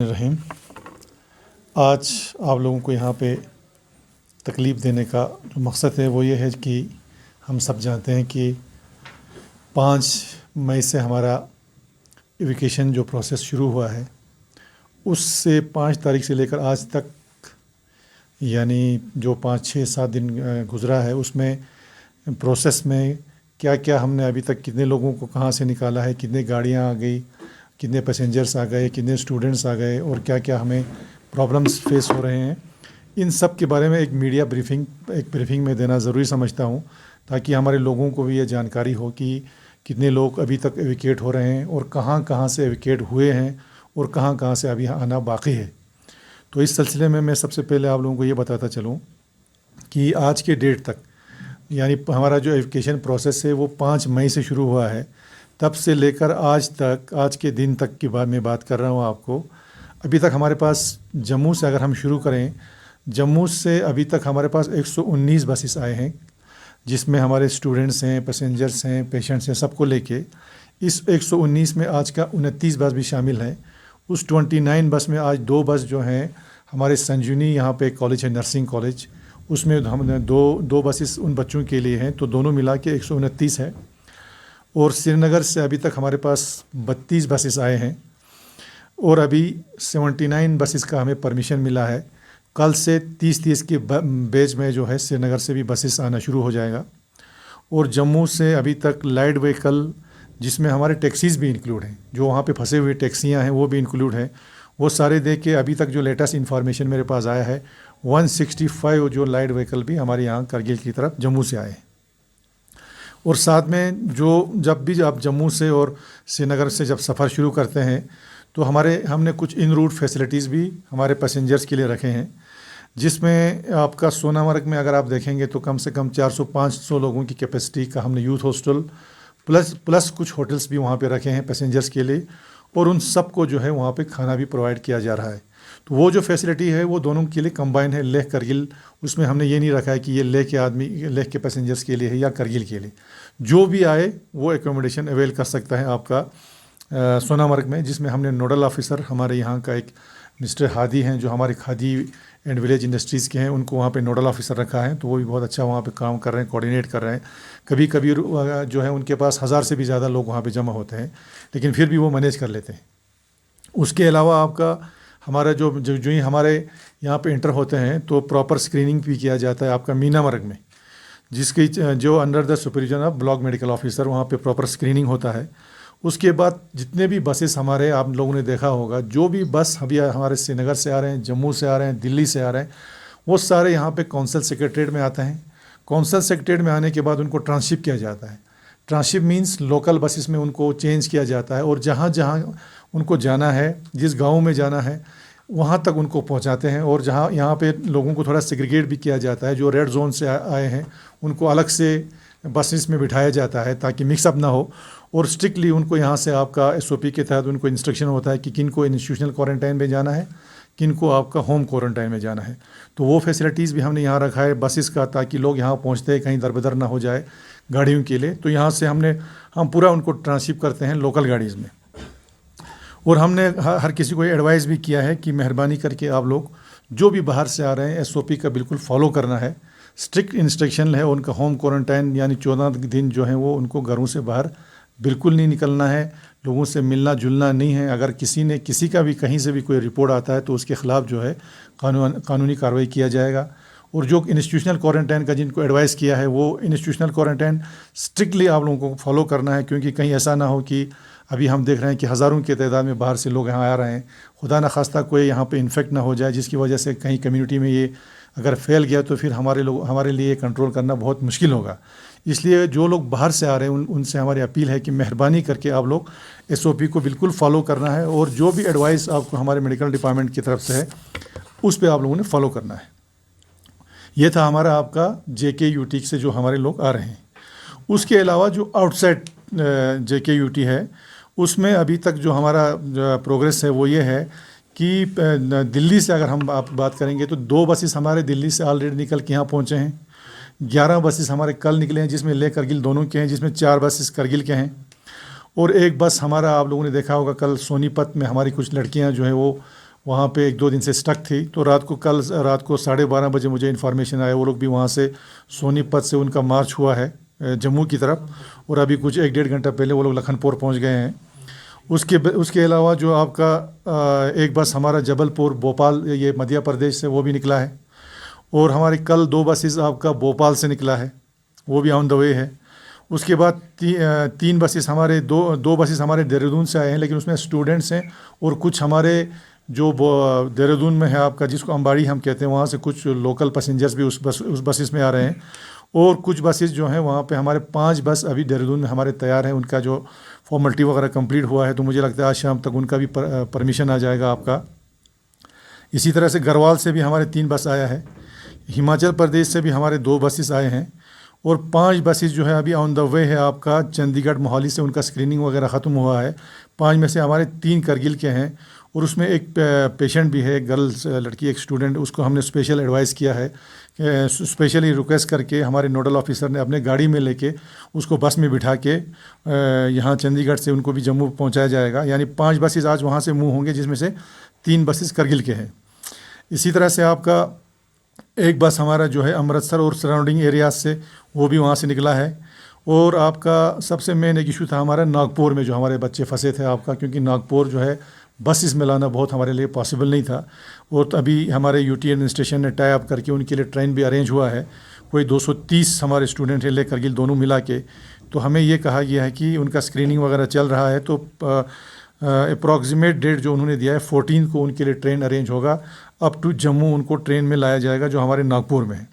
रहीम। आज आप लोगों को यहाँ पे तकलीफ़ देने का जो मकसद है वो ये है कि हम सब जानते हैं कि 5 मई से हमारा एजुकेशन जो प्रोसेस शुरू हुआ है उससे 5 तारीख से लेकर आज तक यानी जो 5-6-7 दिन गुज़रा है उसमें प्रोसेस में क्या क्या हमने अभी तक कितने लोगों को कहाँ से निकाला है, कितनी गाड़ियाँ आ गई, कितने पैसेंजर्स आ गए, कितने स्टूडेंट्स आ गए और क्या क्या हमें प्रॉब्लम्स फेस हो रहे हैं, इन सब के बारे में एक ब्रीफिंग में देना ज़रूरी समझता हूँ ताकि हमारे लोगों को भी ये जानकारी हो कि कितने लोग अभी तक एविकेट हो रहे हैं और कहाँ कहाँ से एविकेट हुए हैं और कहाँ कहाँ से अभी आना बाकी है। तो इस सिलसिले में मैं सबसे पहले आप लोगों को ये बताता चलूँ कि आज के डेट तक यानी हमारा जो एजुकेशन प्रोसेस है वो 5 मई से शुरू हुआ है, तब से लेकर आज तक, आज के दिन तक की बात मैं बात कर रहा हूँ आपको। अभी तक हमारे पास जम्मू से अगर हम शुरू करें, जम्मू से अभी तक हमारे पास 119 बसेस आए हैं जिसमें हमारे स्टूडेंट्स हैं, पैसेंजर्स हैं, पेशेंट्स हैं, सबको लेके इस 119 में आज का 29 बस भी शामिल है। उस 29 बस में आज 2 बस जो हैं हमारे संजीवनी यहाँ पे कॉलेज है, नर्सिंग कॉलेज, उसमें हमने दो बसेस उन बच्चों के लिए हैं, तो दोनों मिला के 129 है। और श्रीनगर से अभी तक हमारे पास 32 बसेस आए हैं और अभी 79 बसेस का हमें परमिशन मिला है। कल से 30 के बैच में जो है श्रीनगर से भी बसेस आना शुरू हो जाएगा। और जम्मू से अभी तक लाइट व्हीकल जिसमें हमारे टैक्सीज़ भी इंक्लूड हैं, जो वहाँ पे फंसे हुए टैक्सियाँ हैं वो भी इंक्लूड हैं, वो सारे देख के अभी तक जो लेटेस्ट इन्फॉर्मेशन मेरे पास आया है 165 जो लाइट व्हीकल भी हमारे यहाँ करगिल की तरफ जम्मू से आए हैं। और साथ में जब भी आप जम्मू से और श्रीनगर से जब सफ़र शुरू करते हैं तो हमने कुछ इन रूट फैसिलिटीज़ भी हमारे पैसेंजर्स के लिए रखे हैं, जिसमें आपका सोनामर्ग में अगर आप देखेंगे तो कम से कम 400-500 लोगों की कैपेसिटी का हमने यूथ हॉस्टल प्लस कुछ होटल्स भी वहाँ पे रखे हैं पैसेंजर्स के लिए, और उन सब को जो है वहाँ पे खाना भी प्रोवाइड किया जा रहा है। तो वो जो फैसिलिटी है वो दोनों के लिए कंबाइन है, लेह करगिल। उसमें हमने ये नहीं रखा है कि ये लेह के पैसेंजर्स के लिए है या करगिल के लिए। जो भी आए वो एकोमोडेशन अवेल कर सकता है आपका सोनामर्ग में, जिसमें हमने नोडल ऑफिसर हमारे यहाँ का एक मिस्टर हादी हैं जो हमारे खादी एंड विलेज इंडस्ट्रीज़ के हैं, उनको वहाँ पे नोडल ऑफिसर रखा है। तो वो भी बहुत अच्छा वहाँ पे काम कर रहे हैं, कोऑर्डिनेट कर रहे हैं। कभी कभी जो है उनके पास 1000 से भी ज़्यादा लोग वहाँ पे जमा होते हैं, लेकिन फिर भी वो मैनेज कर लेते हैं। उसके अलावा आपका हमारा जो ही हमारे यहाँ पे इंटर होते हैं तो प्रॉपर स्क्रीनिंग भी किया जाता है आपका मीना मर्ग में, जिसकी जो under the supervision of block medical officer वहाँ पे प्रॉपर स्क्रीनिंग होता है। उसके बाद जितने भी बसेस हमारे आप लोगों ने देखा होगा, जो भी बस अभी हमारे श्रीनगर से आ रहे हैं, जम्मू से आ रहे हैं, दिल्ली से आ रहे हैं, वो सारे यहाँ पे कौंसल सेक्रेटरीट में आते हैं। कौंसल सेक्रेटरीट में आने के बाद उनको ट्रांसशिप किया जाता है। ट्रांसशिप मीन्स लोकल बसेस में उनको चेंज किया जाता है और जहाँ जहाँ उनको जाना है, जिस गाँव में जाना है वहाँ तक उनको पहुँचाते हैं। और जहाँ यहाँ पे लोगों को थोड़ा सेग्रीगेट भी किया जाता है, जो रेड जोन से आए हैं उनको अलग से बसेस में बिठाया जाता है ताकि मिक्सअप ना हो। और स्ट्रिक्टली उनको यहाँ से आपका SOP के तहत उनको इंस्ट्रक्शन होता है कि किन को इंस्टीट्यूशनल क्वारंटाइन में जाना है, किन को आपका होम क्वारंटाइन में जाना है। तो वो फैसिलिटीज़ भी हमने यहाँ रखा है बसेस का, ताकि लोग यहाँ पहुँचते हैं कहीं दरबदर ना हो जाए गाड़ियों के लिए। तो यहाँ से हम पूरा उनको ट्रांसशिप करते हैं लोकल गाड़ीज़ में। और हमने हर किसी को एडवाइस भी किया है कि मेहरबानी करके आप लोग जो भी बाहर से आ रहे हैं SOP का बिल्कुल फॉलो करना है। स्ट्रिक्ट इंस्ट्रक्शन है उनका, होम क्वारंटाइन यानी 14 दिन जो है वो उनको घरों से बाहर बिल्कुल नहीं निकलना है, लोगों से मिलना जुलना नहीं है। अगर किसी का भी कहीं से भी कोई रिपोर्ट आता है तो उसके ख़िलाफ़ जो है कानूनी कार्रवाई किया जाएगा। और जो इंस्टीट्यूशनल क्वारंटाइन का जिनको एडवाइस किया है वो इंस्टीट्यूशनल क्वारंटाइन स्ट्रिक्टली आप लोगों को फॉलो करना है, क्योंकि कहीं ऐसा ना हो कि अभी हम देख रहे हैं कि हज़ारों की तादाद में बाहर से लोग यहाँ आ रहे हैं, खुदा न खास्ता कोई यहाँ पे इन्फेक्ट ना हो जाए, जिसकी वजह से कहीं कम्युनिटी में ये अगर फैल गया तो फिर हमारे लिए कंट्रोल करना बहुत मुश्किल होगा। इसलिए जो लोग बाहर से आ रहे हैं उनसे हमारी अपील है कि मेहरबानी करके आप लोग SOP को बिल्कुल फॉलो करना है और जो भी एडवाइस आपको हमारे मेडिकल डिपार्टमेंट की तरफ से है उस पर आप लोगों ने फॉलो करना है। ये था हमारा आपका JKUT से जो हमारे लोग आ रहे हैं। उसके अलावा जो आउटसाइड JKUT है उसमें अभी तक जो हमारा प्रोग्रेस है वो ये है कि दिल्ली से अगर हम आप बात करेंगे तो 2 बसेस हमारे दिल्ली से ऑलरेडी निकल के यहाँ पहुँचे हैं। 11 बसेस हमारे कल निकले हैं, जिसमें लेह करगिल दोनों के हैं, जिसमें 4 बसेस करगिल के हैं। और एक बस हमारा आप लोगों ने देखा होगा कल सोनीपत में हमारी कुछ लड़कियां जो है वो वहाँ पे 1-2 दिन से स्टक थी। तो कल रात को 12:30 बजे मुझे इन्फॉर्मेशन आया, वो लोग भी वहाँ से सोनीपत से उनका मार्च हुआ है जम्मू की तरफ, और अभी कुछ 1-1.5 घंटा पहले वो लोग लखनपुर पहुँच गए हैं। उसके अलावा जो आपका एक बस हमारा जबलपुर भोपाल ये मध्य प्रदेश से वो भी निकला है, और हमारे कल 2 बसेस आपका भोपाल से निकला है, वो भी ऑन द वे है। उसके बाद 3 बसेस हमारे दो बसेस हमारे देहरादून से आए हैं, लेकिन उसमें स्टूडेंट्स हैं, और कुछ हमारे जो देहरादून में है आपका, जिसको अंबाड़ी हम कहते हैं, वहाँ से कुछ लोकल पैसेंजर्स भी उस बसेस में आ रहे हैं। और कुछ बसेस जो हैं वहाँ पे हमारे 5 बस अभी देहरादून में हमारे तैयार हैं, उनका जो फॉर्मेलिटी वगैरह कंप्लीट हुआ है, तो मुझे लगता है आज शाम तक उनका भी परमिशन आ जाएगा आपका। इसी तरह से गढ़वाल से भी हमारे 3 बस आया है, हिमाचल प्रदेश से भी हमारे 2 बसेस आए हैं, और 5 बसेस जो है अभी ऑन द वे है आपका चंडीगढ़ मोहाली से, उनका स्क्रीनिंग वगैरह ख़त्म हुआ है। 5 में से हमारे 3 करगिल के हैं, और उसमें एक पेशेंट भी है, एक गर्ल्स लड़की, एक स्टूडेंट, उसको हमने स्पेशल एडवाइस किया है, स्पेशली रिक्वेस्ट करके हमारे नोडल ऑफिसर ने अपने गाड़ी में लेके उसको बस में बिठा के यहाँ चंडीगढ़ से उनको भी जम्मू पहुँचाया जाएगा। यानी 5 बसेस आज वहाँ से मूव होंगे, जिसमें से 3 बसेस करगिल के हैं। इसी तरह से आपका एक बस हमारा जो है अमृतसर और सराउंडिंग एरियाज से, वो भी वहाँ से निकला है। और आपका सबसे मेन एक इशू था हमारा नागपुर में, जो हमारे बच्चे फंसे थे आपका, क्योंकि नागपुर जो है बसेस में लाना बहुत हमारे लिए पॉसिबल नहीं था। और अभी हमारे यूटी एडमिनिस्ट्रेशन ने टाई अप करके उनके लिए ट्रेन भी अरेंज हुआ है, कोई 230 हमारे स्टूडेंट है ले करगिल दोनों मिला के। तो हमें ये कहा गया है कि उनका स्क्रीनिंग वगैरह चल रहा है, तो अप्रॉक्सीमेट डेट जो उन्होंने दिया है 14 को उनके लिए ट्रेन अरेंज होगा, अप टू जम्मू उनको ट्रेन में लाया जाएगा, जो हमारे नागपुर में है।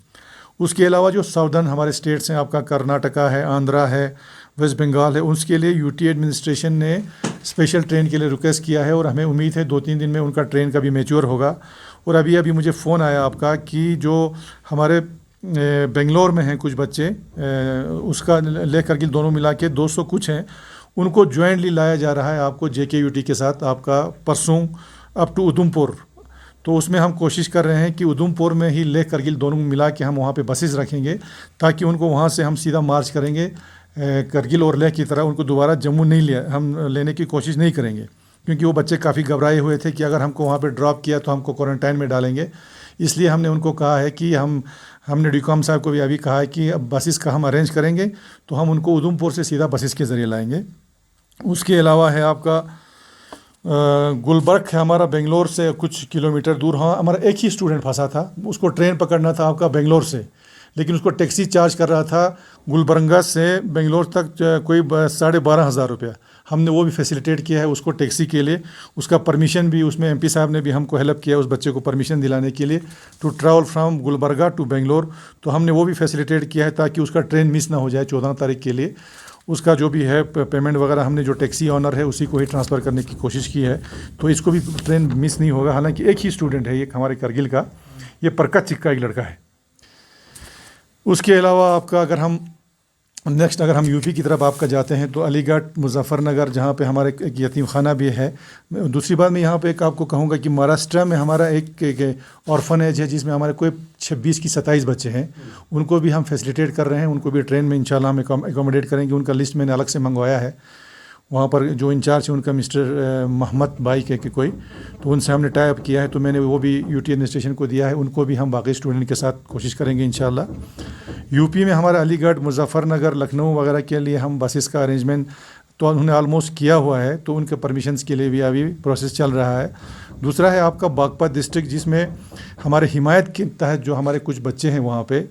उसके अलावा जो साउदर्न हमारे स्टेट्स हैं आपका, कर्नाटका है, आंध्रा है, वेस्ट बंगाल है, उसके लिए यूटी एडमिनिस्ट्रेशन ने स्पेशल ट्रेन के लिए रिक्वेस्ट किया है, और हमें उम्मीद है 2-3 दिन में उनका ट्रेन का भी मैच्योर होगा। और अभी मुझे फ़ोन आया आपका कि जो हमारे बेंगलोर में हैं कुछ बच्चे, उसका ले करगिल दोनों मिला के 200 कुछ हैं, उनको जॉइंटली लाया जा रहा है आपको JKUT के साथ आपका परसों अप टू उधमपुर। तो उसमें हम कोशिश कर रहे हैं कि उधमपुर में ही लेह करगिल दोनों मिला के हम वहाँ पे बसेस रखेंगे, ताकि उनको वहाँ से हम सीधा मार्च करेंगे करगिल और लेह की तरह, उनको दोबारा जम्मू नहीं हम लेने की कोशिश नहीं करेंगे, क्योंकि वो बच्चे काफ़ी घबराए हुए थे कि अगर हमको वहाँ पे ड्रॉप किया तो हमको क्वारंटाइन में डालेंगे। इसलिए हमने उनको कहा है कि हमने डीकॉम साहब को भी अभी कहा है कि अब बसेस का हम अरेंज करेंगे, तो हम उनको उधमपुर से सीधा बसेस के ज़रिए लाएँगे। उसके अलावा है आपका गुलबर्ग है हमारा, बेंगलोर से कुछ किलोमीटर दूर। हाँ, हमारा एक ही स्टूडेंट फंसा था, उसको ट्रेन पकड़ना था आपका बेंगलोर से, लेकिन उसको टैक्सी चार्ज कर रहा था गुलबर्गा से बेंगलोर तक कोई 12,500 रुपया। हमने वो भी फैसिलिटेट किया है उसको टैक्सी के लिए, उसका परमिशन भी, उसमें MP साहब ने भी हमको हेल्प किया उस बच्चे को परमिशन दिलाने के लिए to travel from Gulbarga to Bangalore. तो हमने वो भी फैसिलिटेट किया है ताकि उसका ट्रेन मिस ना हो जाए 14 तारीख के लिए। उसका जो भी है पेमेंट वगैरह हमने जो टैक्सी ऑनर है उसी को ही ट्रांसफ़र करने की कोशिश की है, तो इसको भी ट्रेन मिस नहीं होगा। हालांकि एक ही स्टूडेंट है ये हमारे करगिल का, ये परकत चिक्का एक लड़का है। उसके अलावा आपका अगर हम यूपी की तरफ आपका जाते हैं तो अलीगढ़, मुजफ्फरनगर, जहाँ पे हमारे एक यतीम खाना भी है। दूसरी बात मैं यहाँ पे एक आपको कहूँगा कि महाराष्ट्र में हमारा एक ऑर्फनेज है जिसमें हमारे कोई 26 की 27 बच्चे हैं, उनको भी हम फैसिलिटेट कर रहे हैं, उनको भी ट्रेन में इंशाल्लाह हम एकोमोडेट करेंगे। उनका लिस्ट मैंने अलग से मंगवाया है, वहाँ पर जो इंचार्ज है उनका मिस्टर मोहम्मद भाई के कोई, तो उनसे हमने टाई अप किया है, तो मैंने वो भी यूटी एडमिनिस्ट्रेशन को दिया है, उनको भी हम बाकी स्टूडेंट के साथ कोशिश करेंगे इंशाल्लाह। यूपी में हमारा अलीगढ़, मुजफ्फरनगर, लखनऊ वगैरह के लिए हम बसेस का अरेंजमेंट तो उन्होंने ऑलमोस्ट किया हुआ है, तो उनके परमिशंस के लिए भी अभी प्रोसेस चल रहा है। दूसरा है आपका बागपत डिस्ट्रिक्ट, जिसमें हमारे हिमायत के तहत जो हमारे कुछ बच्चे हैं वहाँ पे,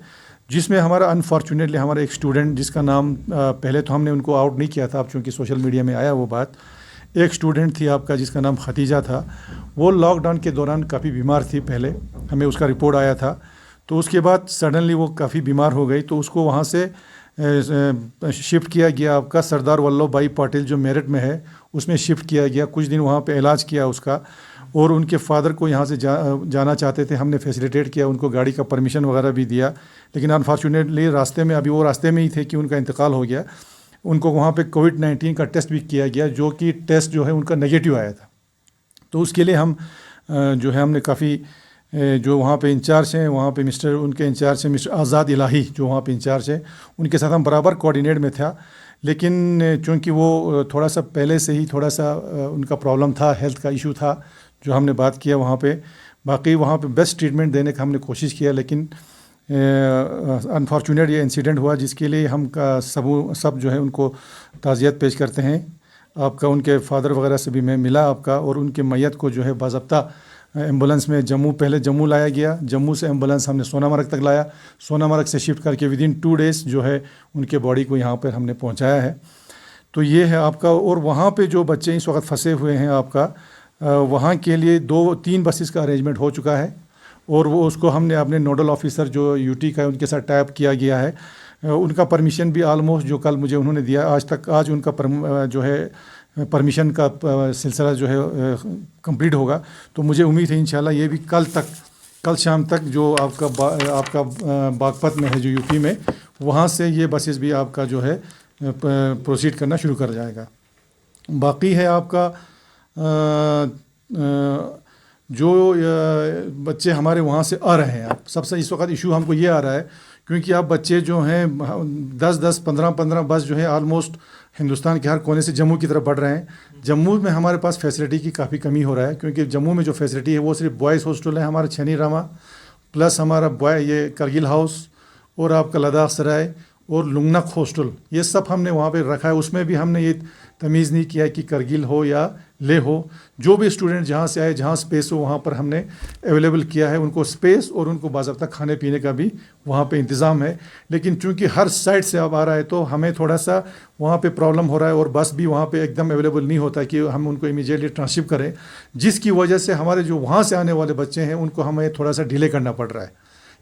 जिसमें हमारा अनफॉर्चुनेटली हमारा एक स्टूडेंट जिसका नाम पहले तो हमने उनको आउट नहीं किया था, अब चूँकि सोशल मीडिया में आया वो बात, एक स्टूडेंट थी आपका जिसका नाम खतीजा था। वो लॉकडाउन के दौरान काफ़ी बीमार थी, पहले हमें उसका रिपोर्ट आया था, तो उसके बाद सडनली वो काफ़ी बीमार हो गई, तो उसको वहाँ से शिफ्ट किया गया आपका सरदार वल्लभ भाई पटेल जो मेरठ में है उसमें शिफ्ट किया गया। कुछ दिन वहाँ पे इलाज किया उसका, और उनके फादर को यहाँ से जाना चाहते थे, हमने फैसिलिटेट किया, उनको गाड़ी का परमिशन वगैरह भी दिया, लेकिन अनफॉर्चुनेटली रास्ते में, अभी वो रास्ते में ही थे कि उनका इंतकाल हो गया। उनको वहाँ पे कोविड-19 का टेस्ट भी किया गया, जो कि टेस्ट जो है उनका नेगेटिव आया था। तो उसके लिए हम जो है हमने काफ़ी जो वहाँ पे इंचार्ज हैं, वहाँ पे उनके इंचार्ज हैं मिस्टर आज़ाद इलाही, जो वहाँ पे इंचार्ज है, उनके साथ हम बराबर कोऑर्डिनेट में था। लेकिन चूँकि वो थोड़ा सा पहले से ही थोड़ा सा उनका प्रॉब्लम था, हेल्थ का इशू था, जो हमने बात किया वहाँ पे। बाकी वहाँ पे बेस्ट ट्रीटमेंट देने का हमने कोशिश किया, लेकिन अनफॉर्चुनेट ये इंसिडेंट हुआ, जिसके लिए हम का सब जो है उनको ताज़ियत पेश करते हैं। आपका उनके फादर वगैरह से भी मैं मिला आपका, और उनके मैयत को जो है बाज़ाब्ता एम्बुलेंस में पहले जम्मू लाया गया, जम्मू से एम्बुलेंस हमने सोनामर्ग तक लाया, सोनामर्ग से शिफ्ट करके विदिन 2 डेज़ जो है उनके बॉडी को यहाँ पर हमने पहुँचाया है। तो ये है आपका। और वहाँ पे जो बच्चे इस वक्त फंसे हुए हैं आपका, वहाँ के लिए 2-3 बसेस का अरेंजमेंट हो चुका है, और वो उसको हमने अपने नोडल ऑफिसर जो यूटी का है उनके साथ टाइप किया गया है। उनका परमिशन भी आलमोस्ट जो कल मुझे उन्होंने दिया, आज उनका जो है परमिशन का सिलसिला जो है कंप्लीट होगा। तो मुझे उम्मीद है इंशाल्लाह ये भी कल शाम तक जो आपका बागपत में है जो यूपी में, वहाँ से ये बसेस भी आपका जो है प्रोसीड करना शुरू कर जाएगा। बाकी है आपका जो बच्चे हमारे वहाँ से आ रहे हैं, आप सबसे इस वक्त इशू हमको ये आ रहा है, क्योंकि आप बच्चे जो हैं 10-10, 15-15 बस जो है ऑलमोस्ट हिंदुस्तान के हर कोने से जम्मू की तरफ बढ़ रहे हैं। जम्मू में हमारे पास फैसिलिटी की काफ़ी कमी हो रहा है, क्योंकि जम्मू में जो फैसिलिटी है वो सिर्फ बॉयज़ हॉस्टल है हमारा छनी रामा, प्लस हमारा ये करगिल हाउस, और आपका लद्दाख सराय और लुंगनक हॉस्टल, ये सब हमने वहाँ पे रखा है। उसमें भी हमने ये तमीज़ नहीं किया है कि करगिल हो या ले हो, जो भी स्टूडेंट जहाँ से आए, जहाँ स्पेस हो वहाँ पर हमने अवेलेबल किया है उनको स्पेस, और उनको बाज़ाब्ता खाने पीने का भी वहाँ पे इंतज़ाम है। लेकिन चूंकि हर साइड से अब आ रहा है तो हमें थोड़ा सा वहाँ पे प्रॉब्लम हो रहा है, और बस भी वहाँ पे एकदम अवेलेबल नहीं होता कि हम उनको इमीडिएटली ट्रांसशिप करें, जिसकी वजह से हमारे जो वहाँ से आने वाले बच्चे हैं उनको हमें थोड़ा सा डिले करना पड़ रहा है।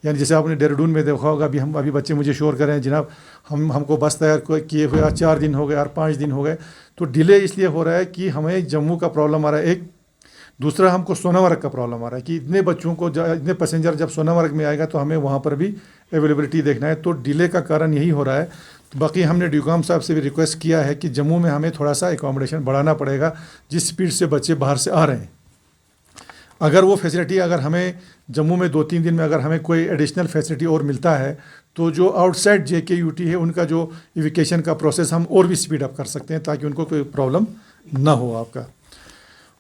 यानी जैसे आपने देहरादून में देखा होगा, अभी बच्चे मुझे शोर कर रहे हैं, जनाब हमको बस तैयार किए हुए 4 दिन हो गए और 5 दिन हो गए। तो डिले इसलिए हो रहा है कि हमें जम्मू का प्रॉब्लम आ रहा है, एक दूसरा हमको सोनामर्ग का प्रॉब्लम आ रहा है कि इतने बच्चों को इतने पैसेंजर जब सोनामर्ग में आएगा तो हमें वहाँ पर भी अवेलेबिलिटी देखना है। तो डिले का कारण यही हो रहा है। तो बाकी हमने ड्यूकॉम साहब से भी रिक्वेस्ट किया है कि जम्मू में हमें थोड़ा सा एकोमोडेशन बढ़ाना पड़ेगा, जिस स्पीड से बच्चे बाहर से आ रहे हैं। अगर वो फैसिलिटी अगर हमें जम्मू में 2-3 दिन में अगर हमें कोई एडिशनल फैसिलिटी और मिलता है, तो जो आउटसाइड JKUT है उनका जो इविकेशन का प्रोसेस हम और भी स्पीड अप कर सकते हैं, ताकि उनको कोई प्रॉब्लम ना हो आपका।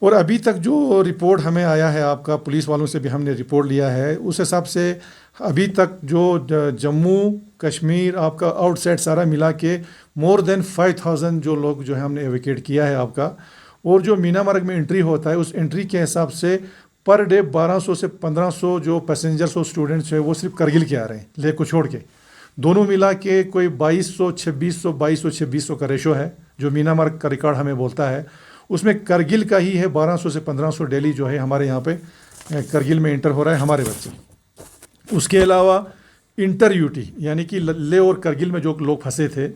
और अभी तक जो रिपोर्ट हमें आया है आपका, पुलिस वालों से भी हमने रिपोर्ट लिया है, उस हिसाब से अभी तक जो जम्मू कश्मीर आपका आउटसाइड सारा मिला के मोर देन 5000 जो लोग जो है हमने एविकेट किया है आपका। और जो मीनामर्ग में एंट्री होता है, उस एंट्री के हिसाब से पर डे 1200 से 1500 जो पैसेंजर्स और स्टूडेंट्स हैं वो सिर्फ करगिल के आ रहे हैं, लेह को छोड़ के। दोनों मिला के कोई 2200-2600 का रेशो है जो मीनामर्ग का रिकॉर्ड हमें बोलता है। उसमें करगिल का ही है 1200 से 1500 डेली जो है हमारे यहाँ पे करगिल में इंटर हो रहा है हमारे बच्चे। उसके अलावा इंटर यूटी यानी कि लेह और करगिल में जो लोग फंसे थे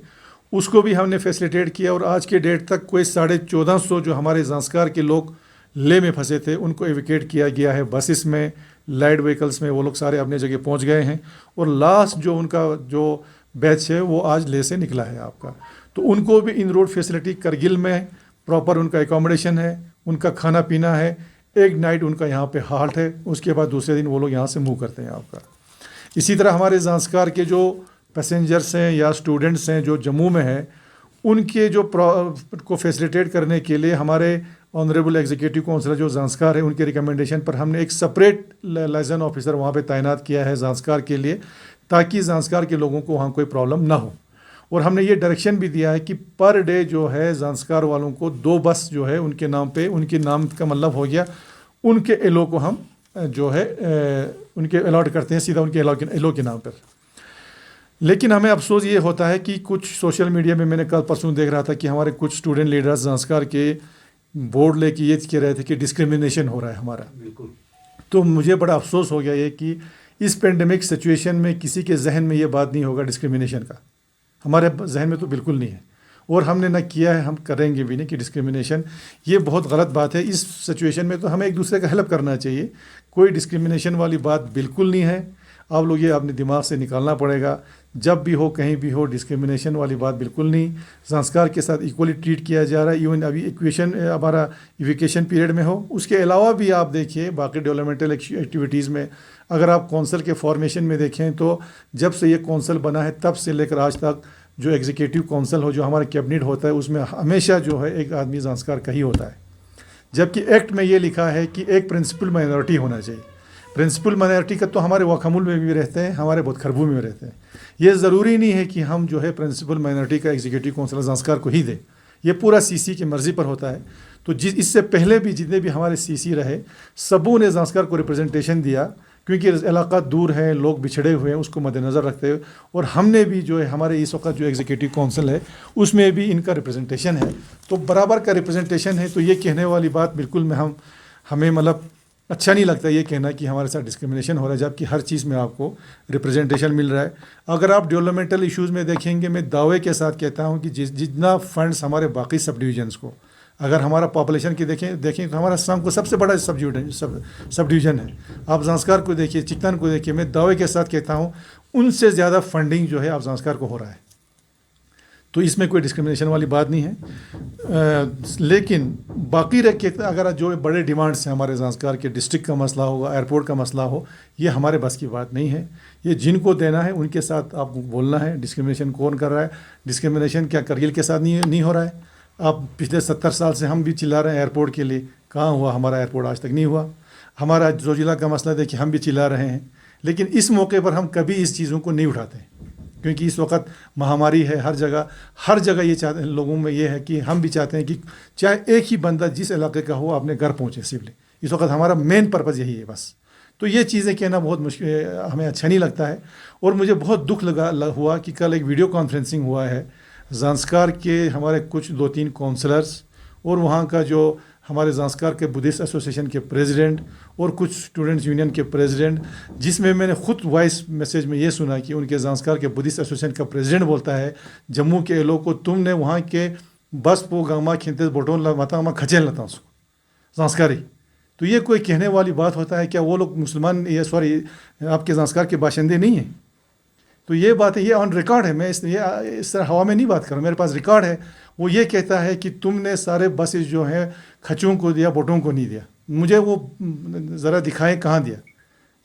उसको भी हमने फैसिलिटेट किया, और आज के डेट तक कोई 1450 जो हमारे ज़ांस्कार के लोग लेह में फंसे थे उनको एविकेट किया गया है बसेस में, लाइट व्हीकल्स में। वो लोग सारे अपने जगह पहुंच गए हैं, और लास्ट जो उनका जो बैच है वो आज लेह से निकला है आपका। तो उनको भी इन रोड फैसिलिटी करगिल में प्रॉपर उनका एकोमोडेशन है, उनका खाना पीना है, एक नाइट उनका यहाँ पे हाल्ट है, उसके बाद दूसरे दिन वो लोग यहाँ से मूव करते हैं आपका। इसी तरह हमारे ज़ांस्कार के जो पैसेंजर्स हैं या स्टूडेंट्स हैं जो जम्मू में हैं, उनके जो को फैसिलिटेट करने के लिए हमारे ऑनरेबल एग्जीक्यूटिव काउंसिलर जो ज़ांस्कार है उनके रिकमेंडेशन पर हमने एक सेपरेट लाइजन ऑफिसर वहाँ पे तैनात किया है ज़ांस्कार के लिए, ताकि ज़ांस्कार के लोगों को वहाँ कोई प्रॉब्लम ना हो। और हमने ये डायरेक्शन भी दिया है कि पर डे जो है ज़ांस्कार वालों को 2 बस जो है उनके नाम पे, उनके नाम का मतलब हो गया उनके एलो को हम जो है उनके अलॉट करते हैं सीधा उनके एलो के नाम पर। लेकिन हमें अफसोस ये होता है कि कुछ सोशल मीडिया में मैंने कल परसों देख रहा था कि हमारे कुछ स्टूडेंट लीडर्स ज़ांस्कार के बोर्ड लेके ये कह रहे थे कि डिस्क्रिमिनेशन हो रहा है हमारा। तो मुझे बड़ा अफसोस हो गया ये कि इस पेंडेमिक सिचुएशन में किसी के जहन में ये बात नहीं होगा डिस्क्रिमिनेशन का, हमारे जहन में तो बिल्कुल नहीं है, और हमने ना किया है, हम करेंगे भी नहीं कि डिस्क्रिमिनेशन ये बहुत गलत बात है। इस सिचुएशन में तो हमें एक दूसरे का हेल्प करना चाहिए, कोई डिस्क्रिमिनेशन वाली बात बिल्कुल नहीं है। आप लोग ये अपने दिमाग से निकालना पड़ेगा, जब भी हो कहीं भी हो डिस्क्रिमिनेशन वाली बात बिल्कुल नहीं। संस्कार के साथ इक्वली ट्रीट किया जा रहा है, इवन अभी हमारा इविकेशन पीरियड में हो। उसके अलावा भी आप देखिए बाकी डेवलपमेंटल एक्टिविटीज़ में, अगर आप कौंसल के फॉर्मेशन में देखें तो जब से ये कौंसल बना है तब से लेकर आज तक जो एग्जीक्यूटिव काउंसिल हो, जो हमारा कैबिनेट होता है, उसमें हमेशा जो है एक आदमी संस्कार का ही होता है। जबकि एक्ट में ये लिखा है कि एक प्रिंसिपल माइनॉरिटी होना चाहिए। प्रिंसिपल माइनॉरिटी का तो हमारे वाकमुल में भी रहते हैं, हमारे बुतखरबू में भी रहते हैं। ये ज़रूरी नहीं है कि हम जो है प्रिंसिपल माइनॉरिटी का एग्जीक्यूटिव काउंसिल ज़ांस्कार को ही दें, ये पूरा सीसी की मर्ज़ी पर होता है। तो इससे पहले भी जितने भी हमारे सीसी रहे, सबों ने ज़ांस्कार को रिप्रेजेंटेशन दिया, क्योंकि इलाका दूर है, लोग बिछड़े हुए हैं, उसको मद्देनज़र रखते हुए। और हमने भी जो है हमारे इस वक्त जो एग्जीक्यूटिव काउंसिल है उसमें भी इनका रिप्रेजेंटेशन है, तो बराबर का रिप्रेजेंटेशन है। तो ये कहने वाली बात बिल्कुल में हमें मतलब अच्छा नहीं लगता ये कहना कि हमारे साथ डिस्क्रिमिनेशन हो रहा है, जबकि हर चीज़ में आपको रिप्रेजेंटेशन मिल रहा है। अगर आप डेवलपमेंटल इश्यूज़ में देखेंगे, मैं दावे के साथ कहता हूँ कि जितना फंड्स हमारे बाकी सब डिवीजन्स को, अगर हमारा पॉपुलेशन की देखें तो हमारा असम को सबसे बड़ा सब डिवीज़न है। आप ज़ांस्कार को देखिए, चिकतन को देखिए, मैं दावे के साथ कहता हूँ उनसे ज़्यादा फंडिंग जो है आप ज़ांस्कार को हो रहा है। तो इसमें कोई डिस्क्रिमिनेशन वाली बात नहीं है। लेकिन बाकी रख के अगर जो बड़े डिमांड्स हैं हमारे ज़ांस्कार के, डिस्ट्रिक्ट का मसला होगा, एयरपोर्ट का मसला हो, ये हमारे बस की बात नहीं है। ये जिनको देना है उनके साथ आपको बोलना है। डिस्क्रिमिनेशन कौन कर रहा है? डिस्क्रिमिनेशन क्या करगिल के साथ नहीं हो रहा है? आप पिछले 70 साल से हम भी चिल्ला रहे हैं एयरपोर्ट के लिए, कहाँ हुआ? हमारा एयरपोर्ट आज तक नहीं हुआ। हमारा जोजिला का मसला देखिए, हम भी चिल्ला रहे हैं, लेकिन इस मौके पर हम कभी इस चीज़ों को नहीं उठाते, क्योंकि इस वक्त महामारी है हर जगह। ये चाहते हैं लोगों में, ये है कि हम भी चाहते हैं कि चाहे एक ही बंदा जिस इलाके का हो अपने घर पहुँचे सिविली। इस वक्त हमारा मेन पर्पज़ यही है बस। तो ये चीज़ें कहना बहुत मुश्किल, हमें अच्छा नहीं लगता है। और मुझे बहुत दुख हुआ कि कल एक वीडियो कॉन्फ्रेंसिंग हुआ है ज़ांस्कार के हमारे कुछ 2-3 काउंसलर्स और वहाँ का जो हमारे ज़ांस्कार के बुद्धिस्ट एसोसिएशन के प्रेसिडेंट और कुछ स्टूडेंट्स यूनियन के प्रेसिडेंट, जिसमें मैंने खुद वॉइस मैसेज में ये सुना कि उनके ज़ांस्कार के बुद्धिस्ट एसोसिएशन का प्रेसिडेंट बोलता है जम्मू के लोग को, तुमने वहाँ के बस पो गामा खिंते बोटोन माता खचेल लेता उसको ज़ांस्कारी। तो ये कोई कहने वाली बात होता है क्या? वो लोग मुसलमान, ये सॉरी आपके ज़ांस्कार के बाशिंदे नहीं हैं? तो ये बात है, ये ऑन रिकॉर्ड है। मैं इस तरह हवा में नहीं बात कर रहा, मेरे पास रिकॉर्ड है। वो ये कहता है कि तुमने सारे बसेस जो हैं खचों को दिया, बोटों को नहीं दिया। मुझे वो ज़रा दिखाएं कहाँ दिया।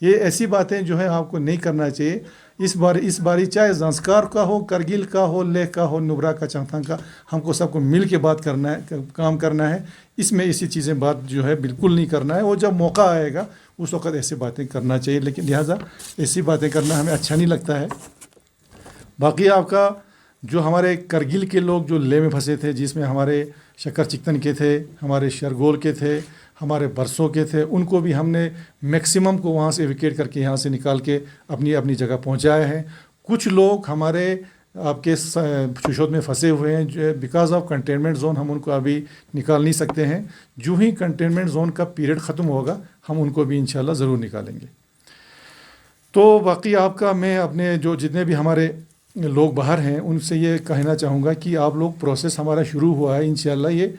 ये ऐसी बातें जो है आपको नहीं करना चाहिए। इस बारी चाहे ज़ांस्कार का हो, करगिल का हो, लेह का हो, नुब्रा का, चंगथंग का, हमको सबको मिल के बात करना है, काम करना है। इसमें ऐसी चीज़ें बात जो है बिल्कुल नहीं करना है। वो जब मौका आएगा उस वक्त ऐसी बातें करना चाहिए, लेकिन लिहाजा ऐसी बातें करना हमें अच्छा नहीं लगता है। बाकी आपका जो हमारे करगिल के लोग जो लेह में फंसे थे, जिसमें हमारे शक्कर चिकतन के थे, हमारे शरगोल के थे, हमारे बरसों के थे, उनको भी हमने मैक्सिमम को वहाँ से एविकेट करके यहाँ से निकाल के अपनी अपनी जगह पहुँचाए हैं। कुछ लोग हमारे आपके शुशोद में फंसे हुए हैं जो बिकॉज ऑफ कंटेनमेंट जोन, हम उनको अभी निकाल नहीं सकते हैं। जो ही कंटेनमेंट जोन का पीरियड ख़त्म होगा हम उनको भी इंशाल्लाह ज़रूर निकालेंगे। तो बाकी आपका मैं अपने जो जितने भी हमारे लोग बाहर हैं उनसे ये कहना चाहूँगा कि आप लोग प्रोसेस हमारा शुरू हुआ है, इंशाल्लाह ये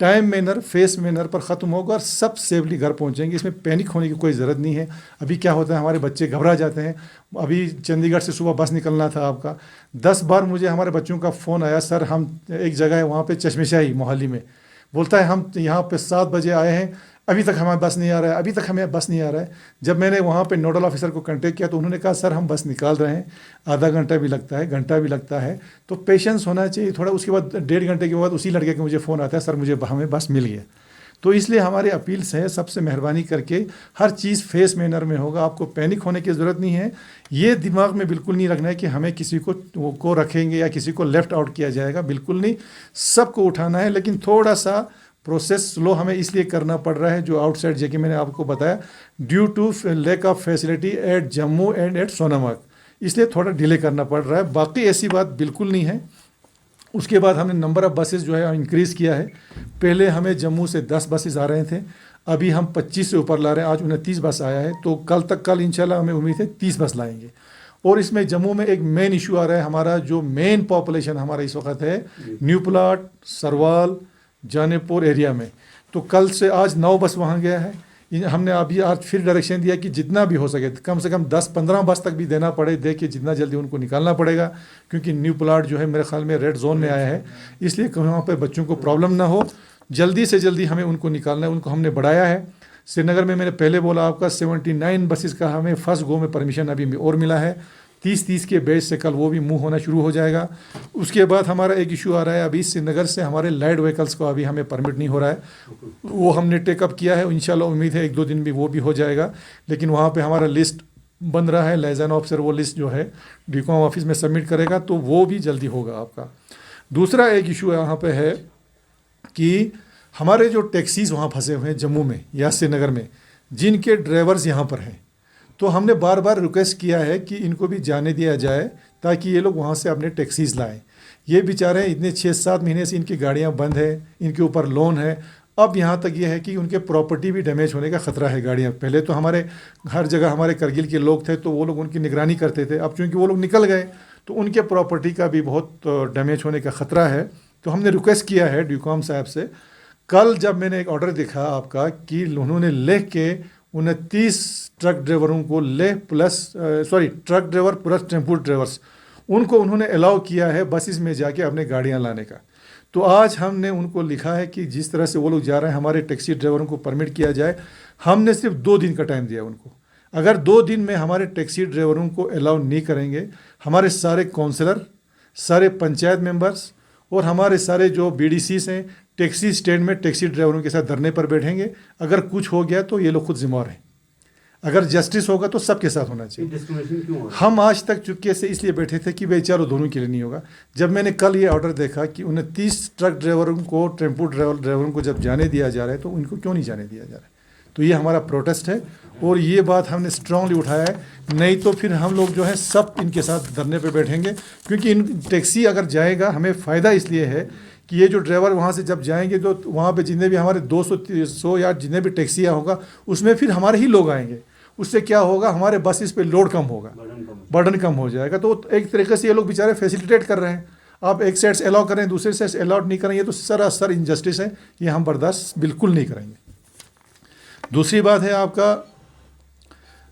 टाइम मैनर, फेस मैनर पर ख़त्म होगा और सब सेफली घर पहुँचेंगे। इसमें पैनिक होने की कोई ज़रूरत नहीं है। अभी क्या होता है, हमारे बच्चे घबरा जाते हैं। अभी चंडीगढ़ से सुबह बस निकलना था आपका, 10 बार मुझे हमारे बच्चों का फ़ोन आया, सर हम एक जगह है वहाँ पे चश्मेशाही मोहाली में, बोलता है हम यहाँ पे 7 बजे आए हैं, अभी तक हमें बस नहीं आ रहा है, अभी तक हमें बस नहीं आ रहा है। जब मैंने वहाँ पे नोडल ऑफिसर को कांटेक्ट किया तो उन्होंने कहा सर हम बस निकाल रहे हैं, आधा घंटा भी लगता है, घंटा भी लगता है। तो पेशेंस होना चाहिए थोड़ा। उसके बाद 1.5 घंटे के बाद उसी लड़के का मुझे फ़ोन आता है, सर मुझे हमें बस मिल गया। तो इसलिए हमारी अपील्स है, सबसे मेहरबानी करके हर चीज़ फेस मैनर में होगा, आपको पैनिक होने की ज़रूरत नहीं है। ये दिमाग में बिल्कुल नहीं रखना है कि हमें किसी को रखेंगे या किसी को लेफ़्ट आउट किया जाएगा, बिल्कुल नहीं, सबको उठाना है। लेकिन थोड़ा सा प्रोसेस स्लो हमें इसलिए करना पड़ रहा है, जो आउटसाइड जगह मैंने आपको बताया, due to lack of facility at Jammu and at Sonamarg, इसलिए थोड़ा डिले करना पड़ रहा है। बाकी ऐसी बात बिल्कुल नहीं है। उसके बाद हमने नंबर ऑफ़ बसेस जो है इंक्रीज़ किया है। पहले हमें जम्मू से 10 बसेस आ रहे थे, अभी हम 25 से ऊपर ला रहे हैं। आज 29 बस आया है, तो कल इंशाल्लाह हमें उम्मीद है 30 बस लाएंगे। और इसमें जम्मू में एक मेन इशू आ रहा है, हमारा जो मेन पॉपुलेशन हमारा इस वक्त है न्यू प्लाट, सरवाल, जानेपुर एरिया में, तो कल से आज 9 बस वहाँ गया है। हमने अभी आज फिर डायरेक्शन दिया कि जितना भी हो सके कम से कम 10-15 बस तक भी देना पड़े, दे के जितना जल्दी उनको निकालना पड़ेगा, क्योंकि न्यू प्लाट जो है मेरे ख्याल में रेड जोन में आया है, इसलिए वहाँ पर बच्चों को प्रॉब्लम ना हो, जल्दी से जल्दी हमें उनको निकालना है। उनको हमने बढ़ाया है। श्रीनगर में मैंने पहले बोला आपका 79 बसेस का हमें फर्स्ट गो में परमिशन अभी और मिला है, 30 के बेस से कल वो भी मूव होना शुरू हो जाएगा। उसके बाद हमारा एक इशू आ रहा है अभी श्रीनगर से हमारे लाइट व्हीकल्स को अभी हमें परमिट नहीं हो रहा है, वो हमने टेकअप किया है, इंशाल्लाह उम्मीद है 1-2 दिन में वो भी हो जाएगा। लेकिन वहाँ पे हमारा लिस्ट बन रहा है, लाइजन ऑफिसर वो लिस्ट जो है डीकॉम ऑफिस में सबमिट करेगा, तो वो भी जल्दी होगा आपका। दूसरा एक इशू यहाँ पे है कि हमारे जो टैक्सीज़ वहाँ फंसे हुए हैं जम्मू में या श्रीनगर में, जिनके ड्राइवर्स यहाँ पर हैं, तो हमने बार बार रिक्वेस्ट किया है कि इनको भी जाने दिया जाए ताकि ये लोग वहाँ से अपने टैक्सीज़ लाएं। ये बेचारे इतने 6-7 महीने से इनकी गाड़ियाँ बंद है, इनके ऊपर लोन है। अब यहाँ तक ये है कि उनके प्रॉपर्टी भी डैमेज होने का ख़तरा है गाड़ियाँ। पहले तो हमारे हर जगह हमारे करगिल के लोग थे तो वो लोग उनकी निगरानी करते थे, अब चूँकि वो लोग निकल गए तो उनके प्रॉपर्टी का भी बहुत डैमेज होने का ख़तरा है। तो हमने रिक्वेस्ट किया है डीकॉम साहब से। कल जब मैंने एक ऑर्डर देखा आपका कि उन्होंने लेह के 29 ट्रक ड्राइवरों को truck driver plus tempo drivers उनको उन्होंने अलाउ किया है बसेस में जाके अपने गाड़ियां लाने का। तो आज हमने उनको लिखा है कि जिस तरह से वो लोग जा रहे हैं हमारे टैक्सी ड्राइवरों को परमिट किया जाए। हमने सिर्फ 2 दिन का टाइम दिया उनको। अगर 2 दिन में हमारे टैक्सी ड्राइवरों को अलाउ नहीं करेंगे, हमारे सारे काउंसलर, सारे पंचायत मेंबर्स और हमारे सारे जो BDCs हैं टैक्सी स्टैंड में टैक्सी ड्राइवरों के साथ धरने पर बैठेंगे। अगर कुछ हो गया तो ये लोग खुद जिम्मेवार हैं। अगर जस्टिस होगा तो सबके साथ होना चाहिए। डिस्क्रिमिनेशन क्यों हो रहा है? हम आज तक चुपके से इसलिए बैठे थे कि भाई चलो दोनों के लिए नहीं होगा। जब मैंने कल ये ऑर्डर देखा कि 29 ट्रक ड्राइवरों को, टेम्पो ड्राइवरों को जब जाने दिया जा रहा है तो उनको क्यों नहीं जाने दिया जा रहा है, तो ये हमारा प्रोटेस्ट है और ये बात हमने स्ट्रांगली उठाया है। नहीं तो फिर हम लोग जो है सब इनके साथ धरने पे बैठेंगे, क्योंकि इन टैक्सी अगर जाएगा हमें फ़ायदा इसलिए है कि ये जो ड्राइवर वहाँ से जब जाएंगे तो वहाँ पे जितने भी हमारे 200 या जितने भी टैक्सियाँ होगा उसमें फिर हमारे ही लोग आएंगे। उससे क्या होगा, हमारे बसेस पे लोड कम होगा, बर्डन कम हो जाएगा। तो एक तरीके से ये लोग बेचारे फैसिलिटेट कर रहे हैं। आप एक साइड से अलाउ कर रहे हैं, दूसरे साइड से अलाउड नहीं करेंगे, तो सरासर इनजस्टिस है, ये हम बर्दाश्त बिल्कुल नहीं करेंगे। दूसरी बात है आपका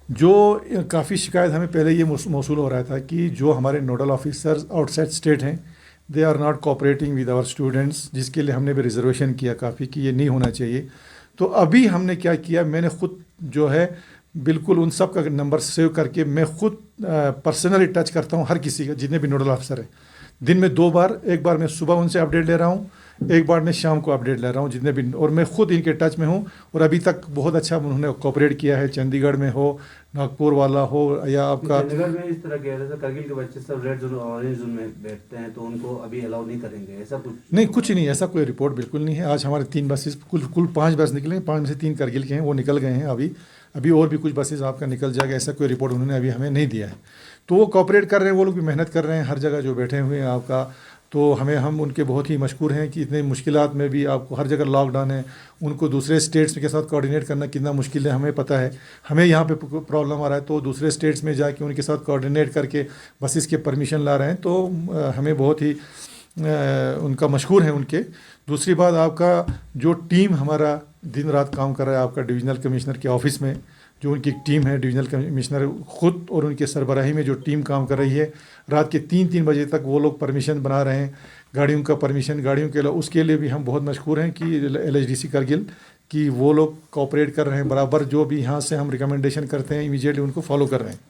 जो काफ़ी शिकायत हमें पहले ये मौसूल हो रहा था कि जो हमारे नोडल ऑफिसर्स आउटसाइड स्टेट हैं they are not cooperating with our students, जिसके लिए हमने भी रिजर्वेशन किया काफ़ी कि ये नहीं होना चाहिए। तो अभी हमने क्या किया, मैंने खुद जो है बिल्कुल उन सब का नंबर सेव करके मैं खुद पर्सनली टच करता हूँ हर किसी का, जितने भी नोडल ऑफिसर हैं। दिन में 2 बार, एक बार मैं सुबह उनसे अपडेट ले रहा हूँ, एक बार मैं शाम को अपडेट ले रहा हूँ जितने भी, और मैं खुद इनके टच में हूँ। और अभी तक बहुत अच्छा उन्होंने कोऑपरेट किया है, चंडीगढ़ में हो, नागपुर वाला हो या आपका चंडीगढ़ में इस तरह कह रहे थे करगिल के बच्चे सब रेड जोन और ऑरेंज जोन में बैठते हैं तो उनको अभी अलाउ नहीं करेंगे, ऐसा कुछ नहीं, कुछ नहीं, ऐसा कोई रिपोर्ट बिल्कुल नहीं है। आज हमारे 3 बसेस कुल 5 बस निकले, 5 में से 3 करगिल के हैं, वो निकल गए हैं। अभी और भी कुछ बसेस आपका निकल जाएगा, ऐसा कोई रिपोर्ट उन्होंने अभी हमें नहीं दिया है। तो वो कोऑपरेट कर रहे हैं, वो लोग भी मेहनत कर रहे हैं हर जगह जो बैठे हुए हैं आपका। तो हम उनके बहुत ही मशकूर हैं कि इतने मुश्किलात में भी आपको हर जगह लॉकडाउन है, उनको दूसरे स्टेट्स के साथ कोऑर्डिनेट करना कितना मुश्किल है हमें पता है। हमें यहाँ पे प्रॉब्लम आ रहा है तो दूसरे स्टेट्स में जाके उनके साथ कोऑर्डिनेट करके बसेस के परमिशन ला रहे हैं, तो हमें बहुत ही उनका मशकूर है उनके। दूसरी बात आपका जो टीम हमारा दिन रात काम कर रहा है आपका डिविजनल कमिश्नर के ऑफिस में, जो उनकी टीम है, डिविजनल कमिश्नर खुद और उनके सरबराही में जो टीम काम कर रही है, रात के 3-3 बजे तक वो लोग परमिशन बना रहे हैं, गाड़ियों का परमिशन, गाड़ियों के लिए, उसके लिए भी हम बहुत मशहूर हैं कि LHDC करगिल कि वो लोग कोऑपरेट कर रहे हैं बराबर। जो भी यहाँ से हम रिकमेंडेशन करते हैं इमीडिएटली उनको फॉलो कर रहे हैं।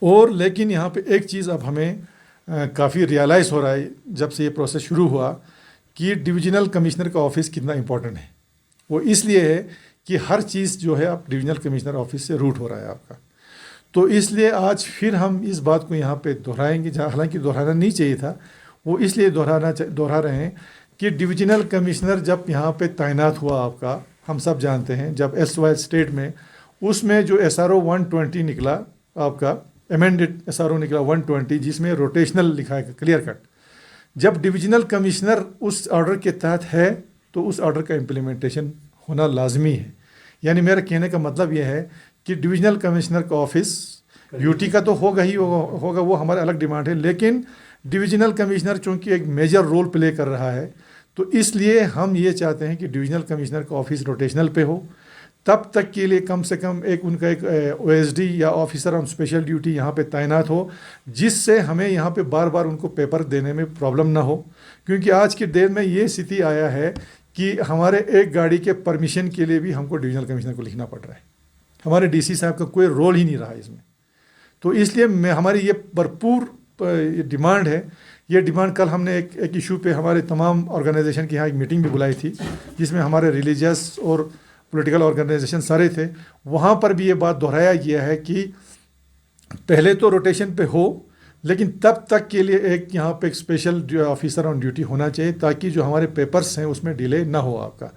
और लेकिन यहाँ पे एक चीज़ अब हमें काफ़ी रियलाइज़ हो रहा है जब से ये प्रोसेस शुरू हुआ कि डिविजनल कमिश्नर का ऑफिस कितना इंपॉर्टेंट है। वो इसलिए है कि हर चीज़ जो है आप डिविजनल कमिश्नर ऑफिस से रूट हो रहा है आपका। तो इसलिए आज फिर हम इस बात को यहाँ पे दोहराएंगे, जहाँ हालांकि दोहराना नहीं चाहिए था, वो इसलिए दोहरा रहे हैं कि डिविजनल कमिश्नर जब यहाँ पे तैनात हुआ आपका, हम सब जानते हैं जब SY स्टेट में, उसमें जो SRO 120 निकला आपका, अमेंडेड SRO निकला 120, जिसमें रोटेशनल लिखा है क्लियर कट। जब डिविजनल कमिश्नर उस ऑर्डर के तहत है तो उस ऑर्डर का इम्प्लीमेंटेशन होना लाजमी है। यानी मेरा कहने का मतलब यह है कि डिविजनल कमिश्नर का ऑफिस ड्यूटी का तो होगा ही होगा, वो हमारा अलग डिमांड है, लेकिन डिविजनल कमिश्नर चूँकि एक मेजर रोल प्ले कर रहा है तो इसलिए हम ये चाहते हैं कि डिविजनल कमिश्नर का ऑफिस रोटेशनल पे हो। तब तक के लिए कम से कम उनका एक OSD या ऑफिसर ऑन स्पेशल ड्यूटी यहाँ पे तैनात हो, जिससे हमें यहाँ पे बार बार उनको पेपर देने में प्रॉब्लम ना हो। क्योंकि आज की डेट में ये स्थिति आया है कि हमारे एक गाड़ी के परमिशन के लिए भी हमको डिविजनल कमिश्नर को लिखना पड़ रहा है, हमारे DC साहब का कोई रोल ही नहीं रहा इसमें। तो इसलिए मैं हमारी ये भरपूर डिमांड है। ये डिमांड कल हमने एक इशू पे हमारे तमाम ऑर्गेनाइजेशन की यहाँ एक मीटिंग भी बुलाई थी, जिसमें हमारे रिलीजियस और पॉलिटिकल ऑर्गेनाइजेशन सारे थे। वहाँ पर भी ये बात दोहराया गया है कि पहले तो रोटेशन पे हो, लेकिन तब तक के लिए एक यहाँ पे एक स्पेशल ऑफिसर ऑन ड्यूटी होना चाहिए, ताकि जो हमारे पेपर्स हैं उसमें डिले ना हो आपका।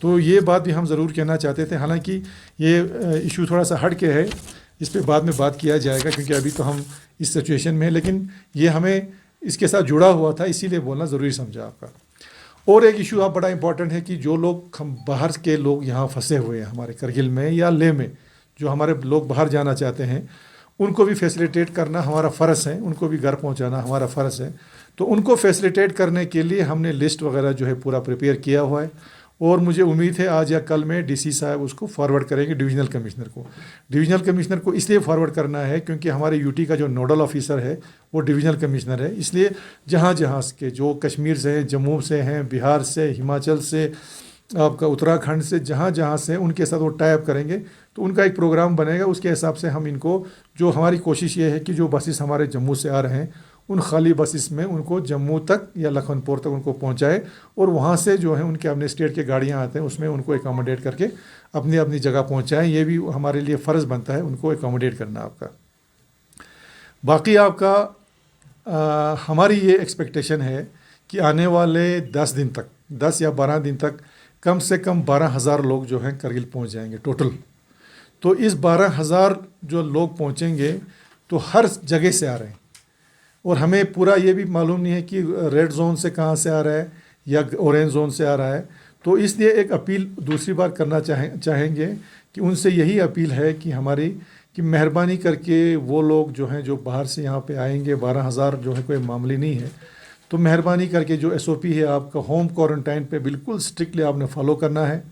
तो ये बात भी हम ज़रूर कहना चाहते थे। हालांकि ये इशू थोड़ा सा हट के है, इस पे बाद में बात किया जाएगा, क्योंकि अभी तो हम इस सिचुएशन में हैं, लेकिन ये हमें इसके साथ जुड़ा हुआ था, इसीलिए बोलना ज़रूरी समझा आपका। और एक इशू आप बड़ा इंपॉर्टेंट है कि जो लोग हम बाहर के लोग यहाँ फंसे हुए हैं हमारे करगिल में या लेह में, जो हमारे लोग बाहर जाना चाहते हैं, उनको भी फैसिलिटेट करना हमारा फ़र्ज़ है, उनको भी घर पहुँचाना हमारा फ़र्ज़ है। तो उनको फैसिलिटेट करने के लिए हमने लिस्ट वगैरह जो है पूरा प्रिपेयर किया हुआ है, और मुझे उम्मीद है आज या कल में डीसी साहब उसको फॉरवर्ड करेंगे डिविजनल कमिश्नर को। डिविजनल कमिश्नर को इसलिए फॉरवर्ड करना है क्योंकि हमारे यूटी का जो नोडल ऑफिसर है वो डिविजनल कमिश्नर है, इसलिए जहाँ जहाँ के जो कश्मीर से हैं, जम्मू से हैं, बिहार से, हिमाचल से, आपका उत्तराखंड से, जहाँ जहाँ से उनके साथ वो टाइप करेंगे, तो उनका एक प्रोग्राम बनेगा। उसके हिसाब से हम इनको, जो हमारी कोशिश ये है कि जो बसेस हमारे जम्मू से आ रहे हैं उन खाली बसेस में उनको जम्मू तक या लखनपुर तक उनको पहुंचाए, और वहाँ से जो है उनके अपने स्टेट के गाड़ियाँ आते हैं उसमें उनको एकोमोडेट करके अपनी अपनी जगह पहुंचाएं। ये भी हमारे लिए फ़र्ज़ बनता है उनको एकोमोडेट करना आपका। बाकी आपका हमारी ये एक्सपेक्टेशन है कि आने वाले 10 दिन तक, 10 या 12 दिन तक कम से कम 12,000 लोग जो हैं करगिल पहुँच जाएंगे टोटल। तो इस 12,000 जो लोग पहुँचेंगे तो हर जगह से आ रहे हैं, और हमें पूरा ये भी मालूम नहीं है कि रेड जोन से कहाँ से आ रहा है या ऑरेंज जोन से आ रहा है। तो इसलिए एक अपील दूसरी बार करना चाहेंगे कि उनसे यही अपील है कि हमारी कि मेहरबानी करके वो लोग जो हैं जो बाहर से यहाँ पे आएंगे, 12,000 जो है कोई मामूली नहीं है, तो मेहरबानी करके जो एसओपी है आपका होम क्वारंटाइन पे बिल्कुल स्ट्रिक्टली आपने फॉलो करना है।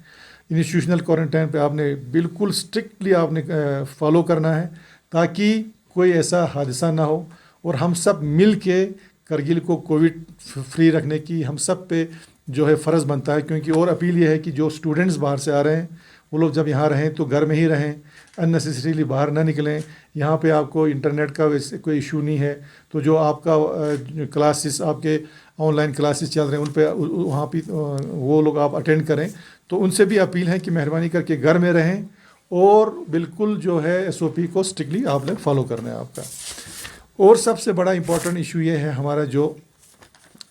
इंस्टीट्यूशनल क्वारंटाइन पे आपने बिल्कुल स्ट्रिक्टली आपने फॉलो करना है, ताकि कोई ऐसा हादसा ना हो, और हम सब मिल के करगिल को कोविड फ्री रखने की हम सब पे जो है फ़र्ज़ बनता है। क्योंकि और अपील ये है कि जो स्टूडेंट्स बाहर से आ रहे हैं वो लोग जब यहाँ रहें तो घर में ही रहें, अननेसेसरीली बाहर ना निकलें। यहाँ पे आपको इंटरनेट का वैसे कोई इशू नहीं है, तो जो आपका क्लासेस आपके ऑनलाइन क्लासेस चल रहे हैं उन पे वहाँ पे वो लोग आप अटेंड करें। तो उनसे भी अपील है कि मेहरबानी करके घर में रहें, और बिल्कुल जो है एसओपी को स्ट्रिक्टली आपने फॉलो करना है आपका। और सबसे बड़ा इम्पोर्टेंट इशू ये है हमारा जो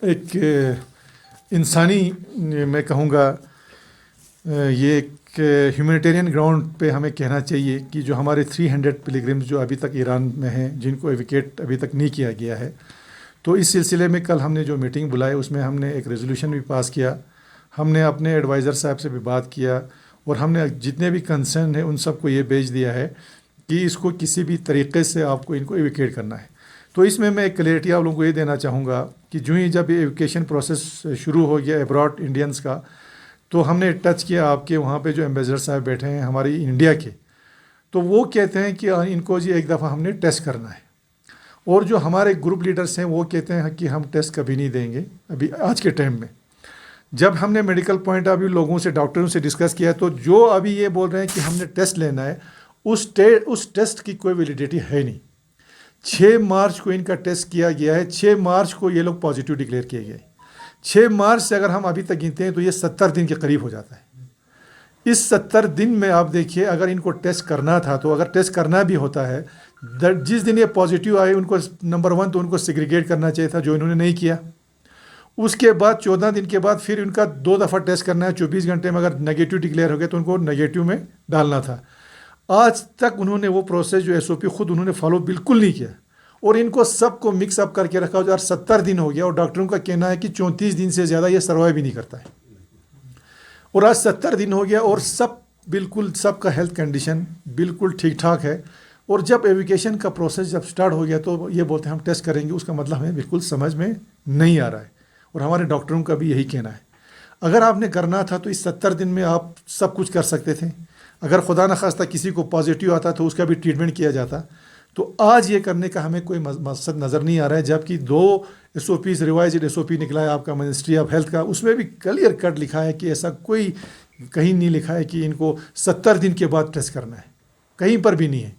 एक इंसानी, मैं कहूँगा ये एक ह्यूमैनिटेरियन ग्राउंड पे हमें कहना चाहिए कि जो हमारे 300 पिलग्रिम्स जो अभी तक ईरान में हैं, जिनको एविकेट अभी तक नहीं किया गया है, तो इस सिलसिले में कल हमने जो मीटिंग बुलाई उसमें हमने एक रेजोल्यूशन भी पास किया। हमने अपने एडवाइज़र साहब से भी बात किया, और हमने जितने भी कंसर्न हैं उन सबको ये भेज दिया है कि इसको किसी भी तरीके से आपको इनको एविकेट करना है। तो इसमें मैं एक क्लियरिटी आप लोगों को ये देना चाहूँगा कि जो ही जब ये एजुकेशन प्रोसेस शुरू हो गया अब्रॉड इंडियंस का, तो हमने टच किया आपके वहाँ पे जो एम्बेसडर साहब बैठे हैं हमारी इंडिया के, तो वो कहते हैं कि इनको जी एक दफ़ा हमने टेस्ट करना है, और जो हमारे ग्रुप लीडर्स हैं वो कहते हैं कि हम टेस्ट कभी नहीं देंगे अभी आज के टाइम में। जब हमने मेडिकल पॉइंट ऑफ व्यू लोगों से, डॉक्टरों से डिस्कस किया, तो जो अभी ये बोल रहे हैं कि हमने टेस्ट लेना है, उस टेस्ट की कोई वैलिडिटी है नहीं। 6 मार्च को इनका टेस्ट किया गया है, 6 मार्च को ये लोग पॉजिटिव डिक्लेयर किए गए। 6 मार्च से अगर हम अभी तक गिनते हैं तो ये 70 दिन के करीब हो जाता है। इस 70 दिन में आप देखिए, अगर इनको टेस्ट करना था, तो अगर टेस्ट करना भी होता है, जिस दिन ये पॉजिटिव आए उनको नंबर 1 तो उनको सेग्रीगेट करना चाहिए था, जो इन्होंने नहीं किया। उसके बाद 14 दिन के बाद फिर इनका 2 दफ़ा टेस्ट करना है, 24 घंटे में अगर नेगेटिव डिक्लेयर हो गया तो उनको नेगेटिव में डालना था। आज तक उन्होंने वो प्रोसेस जो एसओपी खुद उन्होंने फॉलो बिल्कुल नहीं किया, और इनको सबको मिक्स अप करके रखा। और 70 दिन हो गया, और डॉक्टरों का कहना है कि 34 दिन से ज़्यादा ये सर्वाइव भी नहीं करता है, और आज 70 दिन हो गया और सब बिल्कुल, सबका हेल्थ कंडीशन बिल्कुल ठीक ठाक है। और जब एविकेशन का प्रोसेस जब स्टार्ट हो गया तो ये बोलते हैं हम टेस्ट करेंगे, उसका मतलब हमें बिल्कुल समझ में नहीं आ रहा है, और हमारे डॉक्टरों का भी यही कहना है। अगर आपने करना था तो इस 70 दिन में आप सब कुछ कर सकते थे। अगर खुदा न खास्ता किसी को पॉजिटिव आता तो उसका भी ट्रीटमेंट किया जाता। तो आज ये करने का हमें कोई मकसद नज़र नहीं आ रहा है, जबकि 2 SOPs रिवाइज्ड SOP निकला है आपका मिनिस्ट्री ऑफ हेल्थ का, उसमें भी क्लियर कट लिखा है कि ऐसा कोई कहीं नहीं लिखा है कि इनको 70 दिन के बाद टेस्ट करना है, कहीं पर भी नहीं है।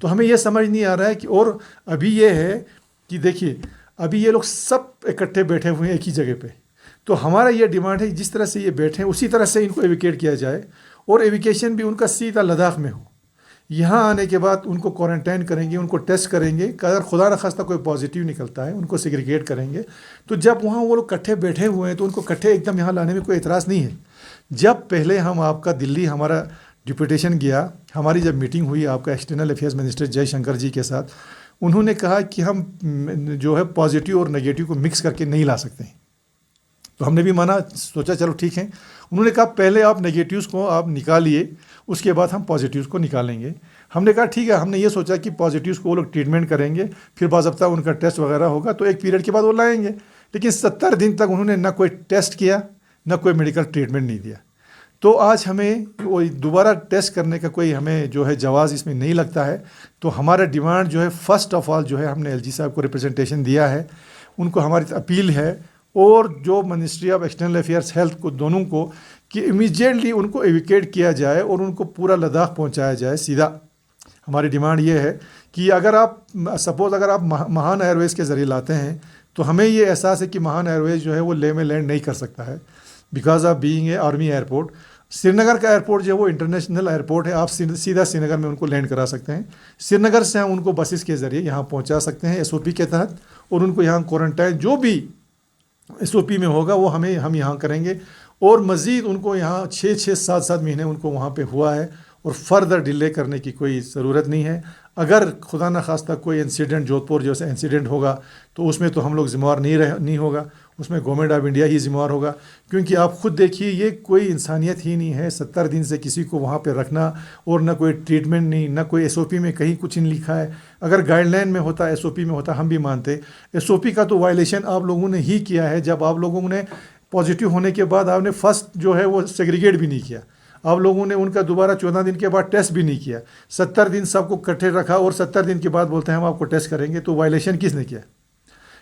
तो हमें ये समझ नहीं आ रहा है कि, और अभी ये है कि देखिए अभी ये लोग सब इकट्ठे बैठे हुए हैं एक ही जगह पे, तो हमारा ये डिमांड है जिस तरह से ये बैठे हैं उसी तरह से इनको एविकेट किया जाए, और एविकेशन भी उनका सीधा लद्दाख में हो। यहाँ आने के बाद उनको क्वारंटाइन करेंगे, उनको टेस्ट करेंगे, अगर खुदा न खास्ता कोई पॉजिटिव निकलता है उनको सेग्रीगेट करेंगे। तो जब वहाँ वो लोग इकट्ठे बैठे हुए हैं तो उनको इकट्ठे एकदम यहाँ लाने में कोई एतराज़ नहीं है। जब पहले हम आपका दिल्ली हमारा डिप्यूटेशन गया, हमारी जब मीटिंग हुई आपका एक्सटर्नल अफेयर्स मिनिस्टर जयशंकर जी के साथ, उन्होंने कहा कि हम जो है पॉजिटिव और नेगेटिव को मिक्स करके नहीं ला सकते हैं। तो हमने भी माना, सोचा चलो ठीक है। उन्होंने कहा पहले आप नेगेटिव्स को आप निकालिए, उसके बाद हम पॉजिटिव्स को निकालेंगे। हमने कहा ठीक है। हमने ये सोचा कि पॉजिटिव्स को वो लोग ट्रीटमेंट करेंगे, फिर बाज़ाब्ता उनका टेस्ट वगैरह होगा तो एक पीरियड के बाद वो लाएंगे। लेकिन 70 दिन तक उन्होंने ना कोई टेस्ट किया, ना कोई मेडिकल ट्रीटमेंट नहीं दिया। तो आज हमें वो दोबारा टेस्ट करने का कोई हमें जो है जवाज़ इसमें नहीं लगता है। तो हमारा डिमांड जो है फर्स्ट ऑफ ऑल जो है हमने एलजी साहब को रिप्रेजेंटेशन दिया है, उनको हमारी अपील है, और जो ministry of external affairs health को दोनों को, कि इमीडिएटली उनको एविकेट किया जाए और उनको पूरा लद्दाख पहुंचाया जाए सीधा। हमारी डिमांड ये है कि अगर आप सपोज़ अगर आप महान एयरवेज़ के ज़रिए लाते हैं तो हमें ये एहसास है कि महान एयरवेज़ जो है वो लेह में लैंड नहीं कर सकता है because of being a army airport. Srinagar का एयरपोर्ट जो है वो इंटरनेशनल एयरपोर्ट है, आप सीधा श्रीनगर में उनको लैंड करा सकते हैं। श्रीनगर से हम उनको बसेस के ज़रिए यहाँ पहुँचा सकते हैं SOP के तहत, और उनको यहाँ क्वारंटाइन जो भी SOP में होगा वो हम यहाँ करेंगे। और मज़ीद उनको यहाँ 6-7 महीने उनको वहाँ पे हुआ है, और फर्दर डिले करने की कोई ज़रूरत नहीं है। अगर खुदा न खास्ता कोई इंसिडेंट जोधपुर जैसा इंसिडेंट होगा तो उसमें तो हम लोग ज़िम्मेवार नहीं होगा, उसमें गवर्नमेंट ऑफ इंडिया ही ज़िम्मेवार होगा। क्योंकि आप खुद देखिए ये कोई इंसानियत ही नहीं है 70 दिन से किसी को वहाँ पे रखना, और ना कोई ट्रीटमेंट नहीं, ना कोई SOP में कहीं कुछ नहीं लिखा है। अगर गाइडलाइन में होता, SOP में होता, हम भी मानते। SOP का तो वायलेशन आप लोगों ने ही किया है। जब आप लोगों ने पॉजिटिव होने के बाद आपने फर्स्ट जो है वो सेग्रीगेट भी नहीं किया, आप लोगों ने उनका दोबारा 14 दिन के बाद टेस्ट भी नहीं किया, 70 दिन सबको इकट्ठे रखा और 70 दिन के बाद बोलते हैं हम आपको टेस्ट करेंगे। तो वायलेशन किसने किया?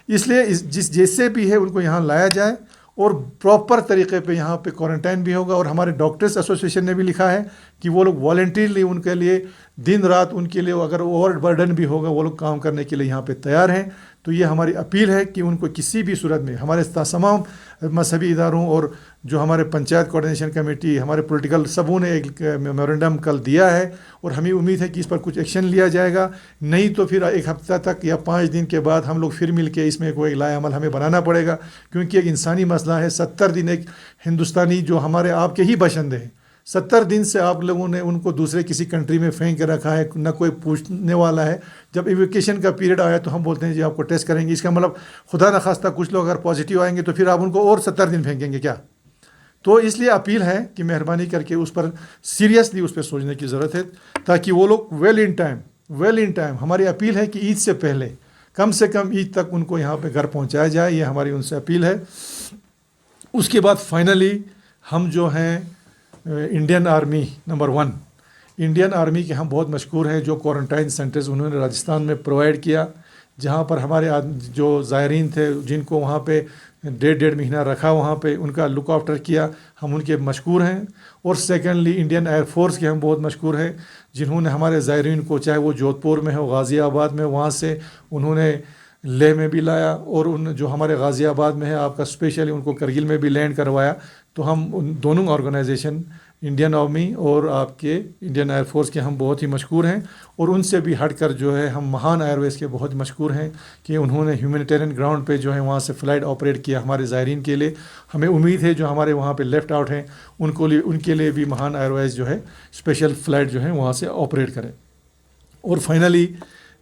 इसलिए जैसे भी है उनको यहाँ लाया जाए, और प्रॉपर तरीके पे यहाँ पे क्वारंटाइन भी होगा। और हमारे डॉक्टर्स एसोसिएशन ने भी लिखा है कि वो लोग वॉलंटियरली उनके लिए दिन रात उनके लिए अगर ओवर बर्डन भी होगा वो लोग काम करने के लिए यहाँ पे तैयार हैं। तो ये हमारी अपील है कि उनको किसी भी सूरत में हमारे तमाम मजहबी इदारों और जो हमारे पंचायत कोऑर्डिनेशन कमेटी, हमारे पॉलिटिकल सबों ने एक मेमोरेंडम कल दिया है, और हमें उम्मीद है कि इस पर कुछ एक्शन लिया जाएगा। नहीं तो फिर एक हफ्ता तक या 5 दिन के बाद हम लोग फिर मिल के इसमें कोई लाएअमल हमें बनाना पड़ेगा, क्योंकि एक इंसानी मसला है। 70 दिन एक हिंदुस्तानी जो हमारे आपके ही बशिंदे हैं, 70 दिन से आप लोगों ने उनको दूसरे किसी कंट्री में फेंक के रखा है, ना कोई पूछने वाला है। जब इवैक्यूएशन का पीरियड आया तो हम बोलते हैं जी आपको टेस्ट करेंगे। इसका मतलब खुदा न खास्ता कुछ लोग अगर पॉजिटिव आएंगे तो फिर आप उनको और 70 दिन फेंकेंगे क्या? तो इसलिए अपील है कि मेहरबानी करके उस पर सीरियसली उस पर सोचने की ज़रूरत है, ताकि वो लोग वेल इन टाइम हमारी अपील है कि ईद से पहले कम से कम ईद तक उनको यहाँ पे घर पहुँचाया जाए। ये हमारी उनसे अपील है। उसके बाद फाइनली हम जो हैं Indian army number 1, Indian army के हम बहुत मशहूर हैं, जो क्वारंटाइन सेंटर्स उन्होंने राजस्थान में प्रोवाइड किया, जहाँ पर हमारे जो ज़ायरीन थे जिनको वहाँ पे 1.5 महीना रखा, वहाँ पे उनका लुक आफ्टर किया, हम उनके मशहूर हैं। और सेकेंडली इंडियन एयरफोर्स के हम बहुत मशहूर हैं, जिन्होंने हमारे ज़ायरीन को, चाहे वो जोधपुर में हो, गाज़ियाबाद में, वहाँ से उन्होंने लेह में भी लाया, और उन जो हमारे गाज़ियाबाद में है आपका स्पेशली उनको करगिल में भी लैंड करवाया। तो हम उन दोनों ऑर्गेनाइजेशन इंडियन आर्मी और आपके इंडियन एयरफोर्स के हम बहुत ही मशहूर हैं। और उनसे भी हटकर जो है हम महान एयरवेज़ के बहुत मशहूर हैं कि उन्होंने ह्यूमैनिटेरियन ग्राउंड पे जो है वहाँ से फ़्लाइट ऑपरेट किया हमारे ज़ायरीन के लिए। हमें उम्मीद है जो हमारे वहाँ पे लेफ़्ट आउट हैं उनके लिए भी महान एयरवेज़ जो है स्पेशल फ़्लाइट जो है वहाँ से ऑपरेट करें। और फाइनली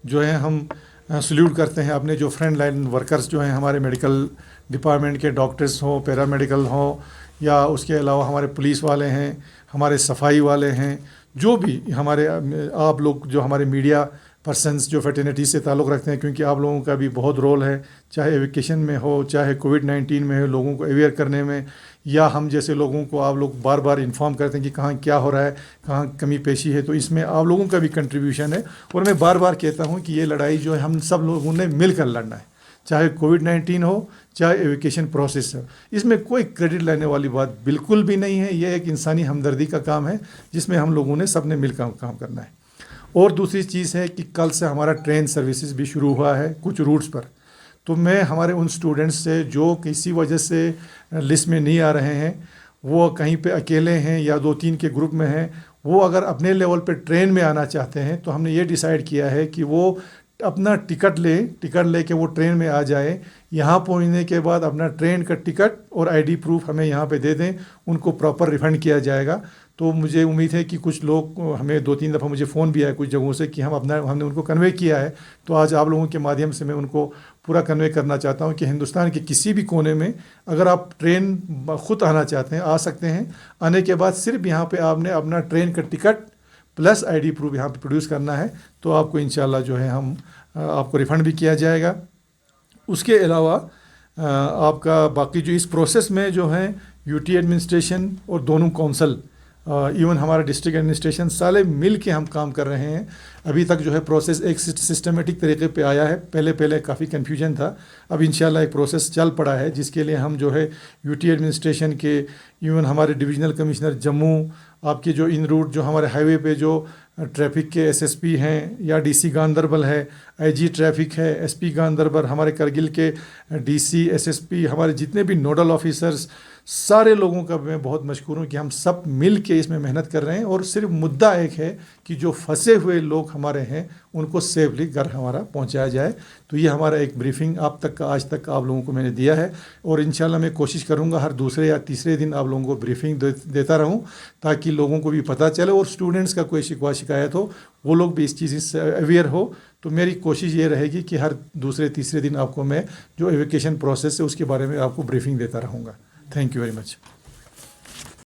जो है हम सल्यूट करते हैं अपने जो फ्रंट लाइन वर्कर्स जो हैं, हमारे मेडिकल डिपार्टमेंट के डॉक्टर्स हों, पैरामेडिकल हों, या उसके अलावा हमारे पुलिस वाले हैं, हमारे सफाई वाले हैं, जो भी हमारे आप लोग जो हमारे मीडिया पर्सनस जो फैटर्निटी से ताल्लुक़ रखते हैं, क्योंकि आप लोगों का भी बहुत रोल है, चाहे एविकेशन में हो, चाहे कोविड-19 में हो, लोगों को अवेयर करने में, या हम जैसे लोगों को आप लोग बार बार इन्फॉर्म करते हैं कि कहाँ क्या हो रहा है, कहाँ कमी पेशी है। तो इसमें आप लोगों का भी कंट्रीब्यूशन है। और मैं बार बार कहता हूँ कि ये लड़ाई जो है हम सब लोगों ने मिलकर लड़ना है, चाहे कोविड-19 हो, चाहे एविकेशन प्रोसेस हो। इसमें कोई क्रेडिट लेने वाली बात बिल्कुल भी नहीं है। ये एक इंसानी हमदर्दी का काम है जिसमें हम लोगों ने सब ने मिलकर काम करना है। और दूसरी चीज़ है कि कल से हमारा ट्रेन सर्विसेज भी शुरू हुआ है कुछ रूट्स पर। तो मैं हमारे उन स्टूडेंट्स से जो किसी वजह से लिस्ट में नहीं आ रहे हैं, वो कहीं पे अकेले हैं या 2-3 के ग्रुप में हैं, वो अगर अपने लेवल पे ट्रेन में आना चाहते हैं तो हमने ये डिसाइड किया है कि वो अपना टिकट लेके वो ट्रेन में आ जाए। यहाँ पहुँचने के बाद अपना ट्रेन का टिकट और आईडी प्रूफ हमें यहाँ पे दे दें, उनको प्रॉपर रिफ़ंड किया जाएगा। तो मुझे उम्मीद है कि कुछ लोग, हमें 2-3 दफ़ा मुझे फ़ोन भी आया कुछ जगहों से कि हमने उनको कन्वे किया है। तो आज आप लोगों के माध्यम से मैं उनको पूरा कन्वे करना चाहता हूँ कि हिंदुस्तान के किसी भी कोने में अगर आप ट्रेन ख़ुद आना चाहते हैं, आ सकते हैं। आने के बाद सिर्फ यहाँ पे आपने अपना ट्रेन का टिकट प्लस आईडी प्रूफ यहाँ पे प्रोड्यूस करना है, तो आपको इंशाल्लाह जो है हम आपको रिफ़ंड भी किया जाएगा। उसके अलावा आपका बाकी जो इस प्रोसेस में जो है यूटी एडमिनिस्ट्रेशन और दोनों काउंसिल, इवन हमारा डिस्ट्रिक्ट एडमिनिस्ट्रेशन, सारे मिल के हम काम कर रहे हैं। अभी तक जो है प्रोसेस एक सिस्टमेटिक तरीके पे आया है। पहले काफ़ी कन्फ्यूजन था, अब इंशाल्लाह एक प्रोसेस चल पड़ा है, जिसके लिए हम जो है यूटी एडमिनिस्ट्रेशन के, इवन हमारे डिविजनल कमिश्नर जम्मू, आपके जो इन रूट जो हमारे हाईवे पे जो ट्रैफिक के एसएसपी हैं या डीसी गांधरबल है, आईजी ट्रैफिक है, एसपी गांधरबल, हमारे करगिल के डीसी, एसएसपी, हमारे जितने भी नोडल ऑफिसर्स, सारे लोगों का मैं बहुत मशकूर हूँ कि हम सब मिल के इसमें मेहनत कर रहे हैं। और सिर्फ मुद्दा एक है कि जो फंसे हुए लोग हमारे हैं उनको सेफली घर हमारा पहुंचाया जाए। तो ये हमारा एक ब्रीफिंग आज तक आप लोगों को मैंने दिया है, और इंशाल्लाह मैं कोशिश करूंगा हर दूसरे या तीसरे दिन आप लोगों को ब्रीफिंग देता रहूं, ताकि लोगों को भी पता चले और स्टूडेंट्स का कोई शिकवा शिकायत हो वो लोग भी इस चीज़ से अवेयर हो। तो मेरी कोशिश ये रहेगी कि हर दूसरे तीसरे दिन आपको मैं जो एजुकेशन प्रोसेस है उसके बारे में आपको ब्रीफिंग देता रहूँगा। Thank you very much.